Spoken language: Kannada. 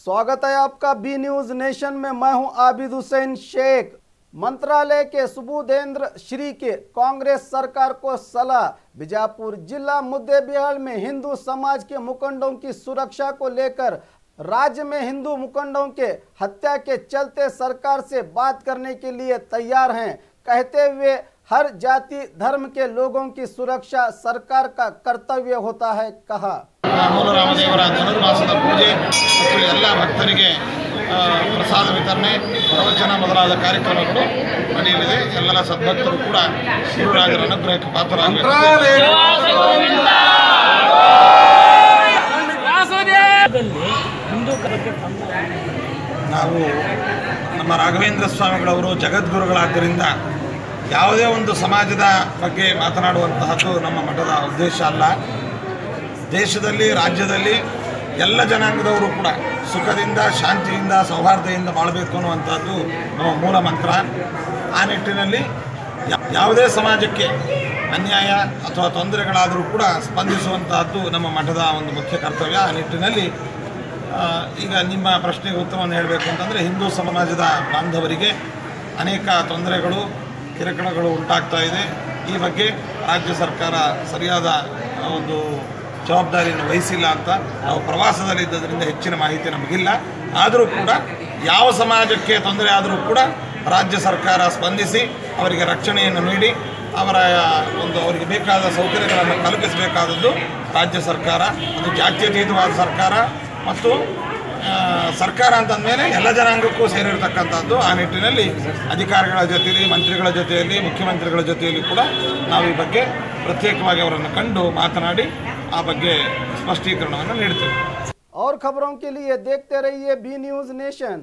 स्वागत है आपका बी न्यूज नेशन में। मैं हूं आबिद हुसैन शेख। मंत्रालय के सुबोधेंद्र श्री के कांग्रेस सरकार को सलाह। बीजापुर जिला मुद्देबिहार में हिंदू समाज के मुकंडों की सुरक्षा को लेकर राज्य में हिंदू मुकंडों के हत्या के चलते सरकार से बात करने के लिए तैयार हैं, कहते हुए हर जाति धर्म के लोगों की सुरक्षा सरकार का कर्तव्य होता है कहा। ಮೂಲರಾಮದೇವರ ಧನುರ್ಮಾಸದ ಪೂಜೆ ಮತ್ತು ಎಲ್ಲ ಭಕ್ತರಿಗೆ ಪ್ರಸಾದ ವಿತರಣೆ ಪ್ರವಚನ ಮೊದಲಾದ ಕಾರ್ಯಕ್ರಮಗಳು ನಡೆಯಲಿದೆ। ಎಲ್ಲರ ಸದ್ಭಕ್ತರು ಕೂಡ ಗುರುರಾಜರ ಅನುಗ್ರಹಕ್ಕೆ ಪಾತ್ರರಾಗಬೇಕು। ನಾವು ನಮ್ಮ ರಾಘವೇಂದ್ರ ಸ್ವಾಮಿಗಳವರು ಜಗದ್ಗುರುಗಳಾದ್ದರಿಂದ ಯಾವುದೇ ಒಂದು ಸಮಾಜದ ಬಗ್ಗೆ ಮಾತನಾಡುವಂತಹದ್ದು ನಮ್ಮ ಮಠದ ಉದ್ದೇಶ ಅಲ್ಲ। ದೇಶದಲ್ಲಿ ರಾಜ್ಯದಲ್ಲಿ ಎಲ್ಲ ಜನಾಂಗದವರು ಕೂಡ ಸುಖದಿಂದ ಶಾಂತಿಯಿಂದ ಸೌಹಾರ್ದದಿಂದ ಬಾಳಬೇಕು ಅನ್ನುವಂಥದ್ದು ನಮ್ಮ ಮೂಲ ಮಂತ್ರ। ಆ ನಿಟ್ಟಿನಲ್ಲಿ ಯಾವುದೇ ಸಮಾಜಕ್ಕೆ ಅನ್ಯಾಯ ಅಥವಾ ತೊಂದರೆಗಳಾದರೂ ಕೂಡ ಸ್ಪಂದಿಸುವಂತಹದ್ದು ನಮ್ಮ ಮಠದ ಒಂದು ಮುಖ್ಯ ಕರ್ತವ್ಯ। ಆ ನಿಟ್ಟಿನಲ್ಲಿ ಈಗ ನಿಮ್ಮ ಪ್ರಶ್ನೆಗೆ ಉತ್ತರವನ್ನು ಹೇಳಬೇಕು ಅಂತಂದರೆ ಹಿಂದೂ ಸಮಾಜದ ಬಾಂಧವರಿಗೆ ಅನೇಕ ತೊಂದರೆಗಳು ಕಿರುಕುಳಗಳು ಉಂಟಾಗ್ತಾ ಇದೆ। ಈ ಬಗ್ಗೆ ರಾಜ್ಯ ಸರ್ಕಾರ ಸರಿಯಾದ ಒಂದು ಜವಾಬ್ದಾರಿಯನ್ನು ವಹಿಸಿಲ್ಲ ಅಂತ ನಾವು ಪ್ರವಾಸದಲ್ಲಿದ್ದರಿಂದ ಹೆಚ್ಚಿನ ಮಾಹಿತಿ ನಮಗಿಲ್ಲ। ಆದರೂ ಕೂಡ ಯಾವ ಸಮಾಜಕ್ಕೆ ತೊಂದರೆ ಆದರೂ ಕೂಡ ರಾಜ್ಯ ಸರ್ಕಾರ ಸ್ಪಂದಿಸಿ ಅವರಿಗೆ ರಕ್ಷಣೆಯನ್ನು ನೀಡಿ ಅವರಿಗೆ ಬೇಕಾದ ಸೌಕರ್ಯಗಳನ್ನು ಕಲ್ಪಿಸಬೇಕಾದದ್ದು ರಾಜ್ಯ ಸರ್ಕಾರ। ಅದು ಜಾತ್ಯತೀತವಾದ ಸರ್ಕಾರ ಮತ್ತು ಸರ್ಕಾರ ಅಂತಂದಮೇಲೆ ಎಲ್ಲ ಜನಾಂಗಕ್ಕೂ ಸೇರಿರತಕ್ಕಂಥದ್ದು। ಆ ನಿಟ್ಟಿನಲ್ಲಿ ಅಧಿಕಾರಿಗಳ ಜೊತೆಯಲ್ಲಿ ಮಂತ್ರಿಗಳ ಜೊತೆಯಲ್ಲಿ ಮುಖ್ಯಮಂತ್ರಿಗಳ ಜೊತೆಯಲ್ಲಿ ಕೂಡ ನಾವು ಈ ಬಗ್ಗೆ ಪ್ರತ್ಯೇಕವಾಗಿ ಅವರನ್ನು ಕಂಡು ಮಾತನಾಡಿ ಆ ಬಗ್ಗೆ ಸ್ಪಷ್ಟೀಕರಣವನ್ನು ನೀಡುತ್ತೇವೆ। और खबरों के लिए देखते रहिए बी न्यूज नेशन।